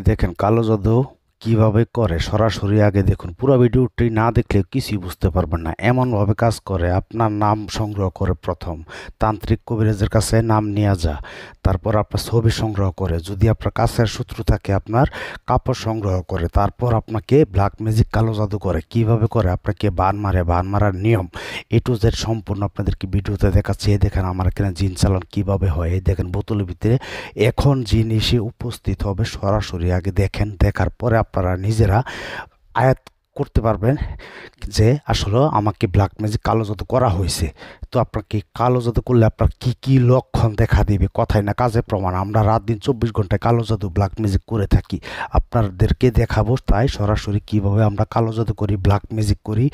দেখেন কালো জাদু কিভাবে করে সরাসরি আগে দেখুন, পুরো ভিডিওটি না দেখলে কিছুই বুঝতে পারবেন না। এমনভাবে কাজ করে, আপনার নাম সংগ্রহ করে, প্রথম তান্ত্রিক কবিরাজের কাছে নাম নিয়ে যা, তারপর আপনার ছবি সংগ্রহ করে, যদি আপনার কাছের শত্রু থাকে আপনার কাপড় সংগ্রহ করে, তারপর আপনাকে ব্ল্যাক ম্যাজিক কালো জাদু করে। কিভাবে করে আপনাকে বান মারে, বান মারার নিয়ম A to Z সম্পূর্ণ আপনাদেরকে ভিডিওতে দেখাচ্ছি। এই দেখেন আমার এখানে জিন চালান কিভাবে হয়, এই দেখেন বোতলের ভিতরে এখন জিনিসে উপস্থিত হবে সরাসরি। আগে দেখেন, দেখার পরে আপনারা নিজেরা আয়াত করতে পারবেন যে আসলে আমাকে ব্ল্যাক ম্যাজিক কালো জাদু করা হয়েছে। তো আপনাকে কালো জাদু করলে আপনার কি কি লক্ষণ দেখা দিবে, কথায় না কাজে প্রমাণ। আমরা রাত দিন 24 ঘন্টায় কালো জাদু ব্ল্যাক ম্যাজিক করে থাকি, আপনাদেরকে দেখাবো তাই সরাসরি কিভাবে আমরা কালো জাদু করি, ব্ল্যাক ম্যাজিক করি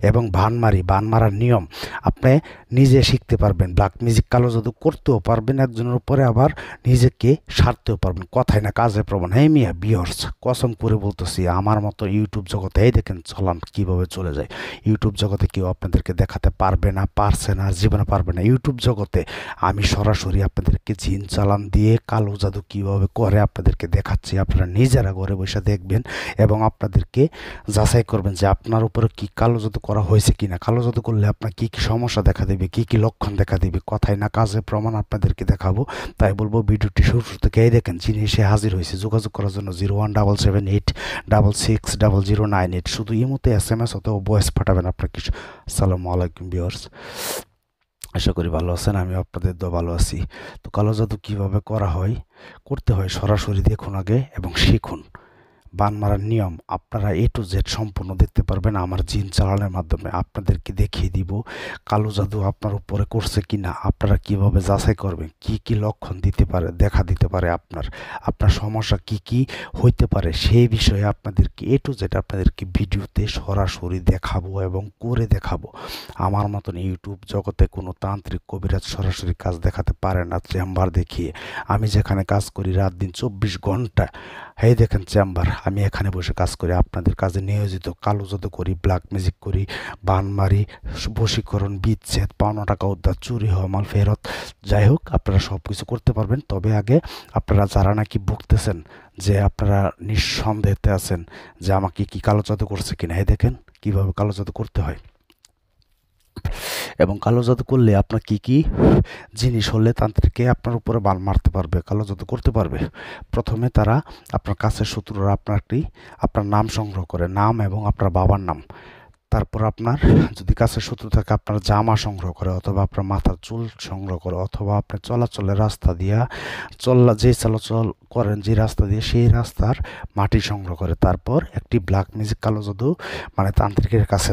এবং বান মারি। বান মারার নিয়ম আপনি নিজে শিখতে পারবেন, ব্ল্যাক ম্যাজিক কালো জাদু করতেও পারবেন একজনের উপরে, আবার নিজেকে সারতেও পারবেন, কথায় না কাজে প্রমাণ। হ্যাঁ মিয়া বিয়র্স, কসম করে বলতেছি, আমার মতো ইউটিউব জগতে এই দেখেন চলান কিভাবে চলে যায়। ইউটিউব জগতে কেউ আপনাদেরকে দেখাতে পারবে না, পারছে না, জীবনে পারবে না। ইউটিউব জগতে আমি সরাসরি আপনাদেরকে জিন চালান দিয়ে কালো জাদু কিভাবে করে আপনাদেরকে দেখাচ্ছি। আপনারা নিজেরা ঘরে বসে দেখবেন এবং আপনাদেরকে যাচাই করবেন যে আপনার উপরে কি কালো জাদু করা হয়েছে কিনা। কালো জাদু করলে আপনার কি কি সমস্যা দেখা দেবে, কি কি লক্ষণ দেখা দিবে, কথায় না কাজে প্রমাণ আপনাদেরকে দেখাবো। তাই বলবো ভিডিওটি শুরু থেকে এই দেখেন যিনি এসে হাজির হয়েছে। যোগাযোগ করার জন্য 017786600988, শুধু ইমোতে SMS অথবা ভয়েস পাঠাবেন আপনার কিছু। আসসালামু আলাইকুম ভিউয়ার্স, আশা করি ভালো আছেন, আমি আপনাদের তো ভালো আছি। তো কালো জাদু কিভাবে করা হয়, করতে হয় সরাসরি দেখুন আগে এবং শিখুন। বান মারার নিয়ম আপনারা A to Z সম্পূর্ণ দেখতে পারবেন আমার জিন চালানোর মাধ্যমে। আপনাদেরকে দেখিয়ে দিব কালো জাদু আপনার উপরে করছে কিনা, আপনারা কিভাবে যাচাই করবেন, কি কি লক্ষণ দিতে পারে, দেখা দিতে পারে, আপনার আপনার সমস্যা কি কি হইতে পারে সেই বিষয়ে আপনাদেরকে A to Z আপনাদেরকে ভিডিওতে সরাসরি দেখাবো এবং করে দেখাবো। আমার মতন ইউটিউব জগতে কোনো তান্ত্রিক কবিরাজ সরাসরি কাজ দেখাতে পারে না চেম্বার দেখিয়ে। আমি যেখানে কাজ করি রাত দিন 24 ঘন্টা, এই দেখেন চেম্বার, আমি এখানে বসে কাজ করি, আপনাদের কাজে নিয়োজিত। কালো জাদু করি, ব্ল্যাক ম্যাজিক করি, বান মারি, বশীকরণ, বিচ্ছেদ, পাওনা টাকা উদ্ধার, চুরি হওয়া মাল ফেরত, যাই হোক আপনারা সব কিছু করতে পারবেন। তবে আগে আপনারা যারা নাকি ভুগতেছেন যে আপনারা নিঃসন্দেহতে আছেন যে আমাকে কি কালো জাদু করছে কিনা, এই দেখেন কিভাবে কালো জাদু করতে হয় এবং কালো জাদু করলে আপনার কি কি জিনিস হলে তান্ত্রিকে আপনার উপরে বান মারতে পারবে, কালো জাদু করতে পারবে। প্রথমে তারা আপনার কাছের শত্রুরা আপনার নাম সংগ্রহ করে, নাম এবং আপনার বাবার নাম। তারপর আপনার যদি কাছের শত্রু থাকে আপনার জামা সংগ্রহ করে, অথবা আপনার মাথার চুল সংগ্রহ করে, অথবা আপনি চলাচলের রাস্তা দিয়া যে চলাচল করেন যে রাস্তা দিয়ে সেই রাস্তার মাটি সংগ্রহ করে। তারপর একটি ব্ল্যাক ম্যাজিক কালো জাদু মানে তান্ত্রিকের কাছে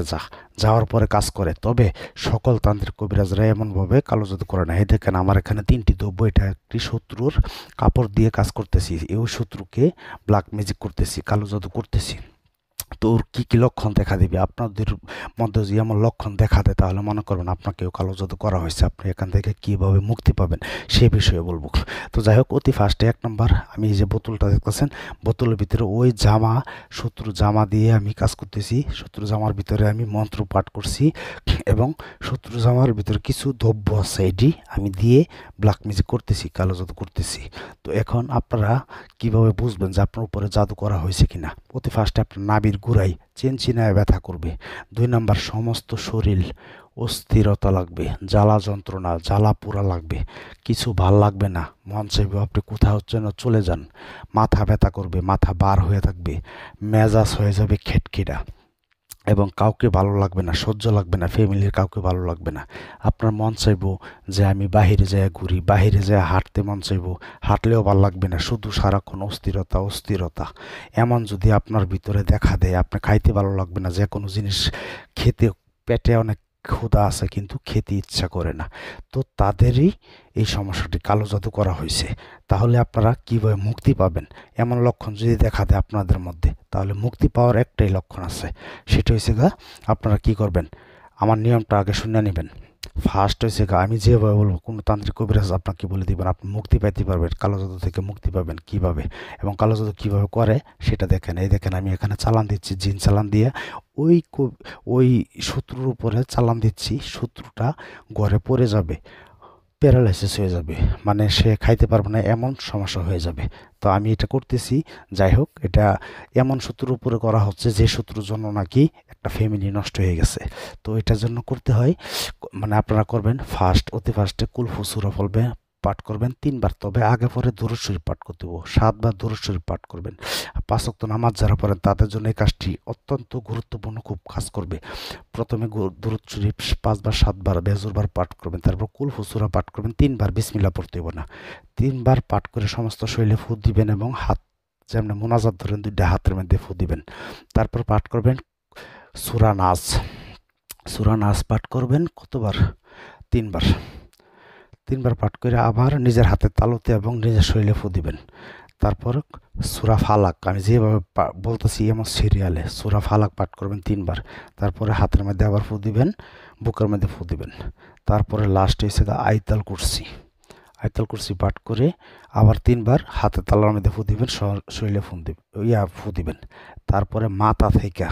যাওয়ার পরে কাজ করে। তবে সকল তান্ত্রিক কবিরাজরা এমনভাবে কালো জাদু করে না। এই দেখেন আমার এখানে 3টি দ্রব্য, এটা একটি শত্রুর কাপড় দিয়ে কাজ করতেছি, এই শত্রুকে ব্ল্যাক ম্যাজিক করতেছি, কালো জাদু করতেছি। তো ওর কী কী লক্ষণ দেখা দিবে, আপনাদের মধ্যে যদি এমন লক্ষণ দেখা দেয় তাহলে মনে করবেন আপনাকেও কালো জাদু করা হয়েছে। আপনি এখান থেকে কীভাবে মুক্তি পাবেন সে বিষয়ে বলবো। তো যাই হোক, অতি ফার্স্টে 1 নম্বর, আমি এই যে বোতলটা দেখতেছেন, বোতলের ভিতরে ওই শত্রু জামা দিয়ে আমি কাজ করতেছি। শত্রু জামার ভিতরে আমি মন্ত্র পাঠ করছি এবং শত্রু জামার ভিতরে কিছু দ্রব্য আছে, এটি আমি দিয়ে ব্ল্যাক ম্যাজিক করতেছি, কালো জাদু করতেছি। তো এখন আপনারা কিভাবে বুঝবেন যে আপনার উপরে জাদু করা হয়েছে কিনা? অতি ফার্স্টে আপনার নাভির গোড়ায় চেনচিনায় ব্যথা করবে। 2 নম্বর, সমস্ত শরীর অস্থিরতা লাগবে, জ্বালা যন্ত্রণা, জ্বালা পোড়া লাগবে, কিছু ভাল লাগবে না, মন চাইবে আপনি কোথাও যেন চলে যান। মাথা ব্যথা করবে, মাথা বার হয়ে থাকবে, মেজাজ হয়ে যাবে খিটখিটা এবং কাউকে ভালো লাগবে না, সহ্য লাগবে না, ফ্যামিলির কাউকে ভালো লাগবে না। আপনার মন চাইবো যে আমি বাহিরে যাই ঘুরি, বাহিরে যাই হাঁটতে মন চাইবো, হাঁটলেও ভালো লাগবে না, শুধু সারাক্ষণ অস্থিরতা অস্থিরতা। এমন যদি আপনার ভিতরে দেখা দেয়, আপনি খাইতে ভালো লাগবে না, যে কোনো জিনিস খেতে, পেটে অনেক ক্ষুধা আছে কিন্তু খেতে ইচ্ছা করে না, তো তাদেরই এই সমস্যাটি কালো জাদু করা হয়েছে। তাহলে আপনারা কিভাবে মুক্তি পাবেন? এমন লক্ষণ যদি দেখা দেয় আপনাদের মধ্যে, তাহলে মুক্তি পাওয়ার একটাই লক্ষণ আছে, সেটা হচ্ছে আপনারা কি করবেন, আমার নিয়মটা আগে শুনে নেবেন। ফার্স্ট হয়েছে আমি যেভাবে বলবো, কোনো তান্ত্রিক কবিরাজ আপনাকে বলে দিবেন, আপনি মুক্তি পাইতে পারবেন, কালো জাদু থেকে মুক্তি পাবেন কিভাবে এবং কালো জাদু কীভাবে করে সেটা দেখেন। এই দেখেন আমি এখানে চালান দিচ্ছি, জিন চালান দিয়ে ওই ওই শত্রুর উপরে চালান দিচ্ছি, শত্রুটা ঘরে পড়ে যাবে। প্যারালাইসিস হয়ে যাবে, মানে সে খাইতে পারবে না, এমন সমস্যা হয়ে যাবে। তো আমি এটা করতেছি। যাই হোক, এটা এমন শত্রুর উপরে করা হচ্ছে যে শত্রুর জন্য নাকি একটা ফ্যামিলি নষ্ট হয়ে গেছে। তো এটার জন্য করতে হয়, মানে আপনারা করবেন অতি ফার্স্টে কুলফু সূরা পাঠ করবেন 3 বার। তবে আগে পরে দুরূদ শরীফ পাঠ করতে হবে, 7 বার দুরূদ শরীফ পাঠ করবেন। 5 ওয়াক্ত নামাজ যারা পড়েন তাদের জন্য এই কাজটি অত্যন্ত গুরুত্বপূর্ণ, খুব কাজ করবে। প্রথমে দুরূদ শরীফ 5 বার 7 বার বেজুরবার পাঠ করবেন, তারপর কুলফু সূরা পাঠ করবেন 3 বার, বিসমিল্লাহ পড়তে হবে না। 3 বার পাঠ করে সমস্ত শরীরে ফু দিবেন এবং হাত যেমন মোনাজাত ধরেন 2টা হাতের মধ্যে ফু দিবেন। তারপর পাঠ করবেন সূরা নাস। সূরা নাস পাঠ করবেন কতবার? 3 বার। 3 বার পাঠ করে আবার নিজের হাতের তালুতে এবং নিজের শরীরে ফু দিবেন। তারপর সূরা ফালাক, আমি যেভাবে বলতেছি এমন সিরিয়ালে সূরা ফালাক পাঠ করবেন 3 বার। তারপরে হাতের মধ্যে আবার ফু দিবেন, বুকের মধ্যে ফু দিবেন। তারপরে লাস্টে হচ্ছে আয়াতুল কুরসি। আয়াতুল কুরসি পাঠ করে আবার 3 বার হাতের তালুর মধ্যে ফু দিবেন, শরীরে ফু দিবেন। তারপরে মাথা থেকে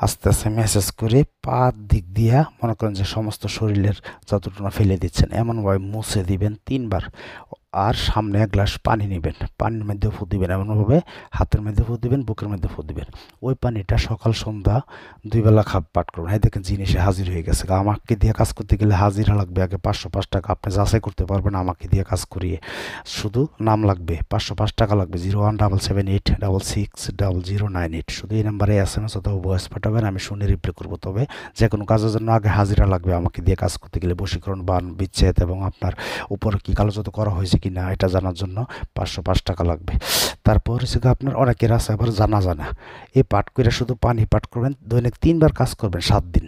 আস্তে আস্তে মেসেজ করে পা দিক দিয়া মনে করেন যে সমস্ত শরীরের যতটুকু ফেলে দিচ্ছেন এমনভাবে মুছে দিবেন 3 বার। আর সামনে 1 গ্লাস পানি নেবেন, পানির মধ্যে ফু দিবেন, এমনভাবে হাতের মধ্যে ফু দিবেন, বুকের মধ্যে ফু দিবেন। ওই পানিটা সকাল সন্ধ্যা 2 বেলা পাঠ করবেন। এই দেখেন জিনিসে হাজির হয়ে গেছে। আমাকে দিয়ে কাজ করতে গেলে হাজিরা লাগবে আগে 505 টাকা, আপনি যাচাই করতে পারবেন আমাকে দিয়ে কাজ করিয়ে। শুধু নাম লাগবে, 505 টাকা লাগবে। 01778660098, শুধু এই নাম্বারে SMS অথবা ভয়েস পাঠাবেন, আমি শুনে রিপ্লাই করবো। তবে যে কোনো কাজের জন্য আগে হাজিরা লাগবে আমাকে দিয়ে কাজ করতে গেলে, বশীকরণ, বান, বিচ্ছেদ এবং আপনার উপরে কি কালোজাদু করা হয়েছে কিনা এটা জানার জন্য 505 টাকা লাগবে। তারপর হচ্ছে আপনার অনেকের আছে আবার জানা জানা, এই পাঠ করে শুধু পানি পাঠ করবেন, দৈনিক 3 বার কাজ করবেন 7 দিন।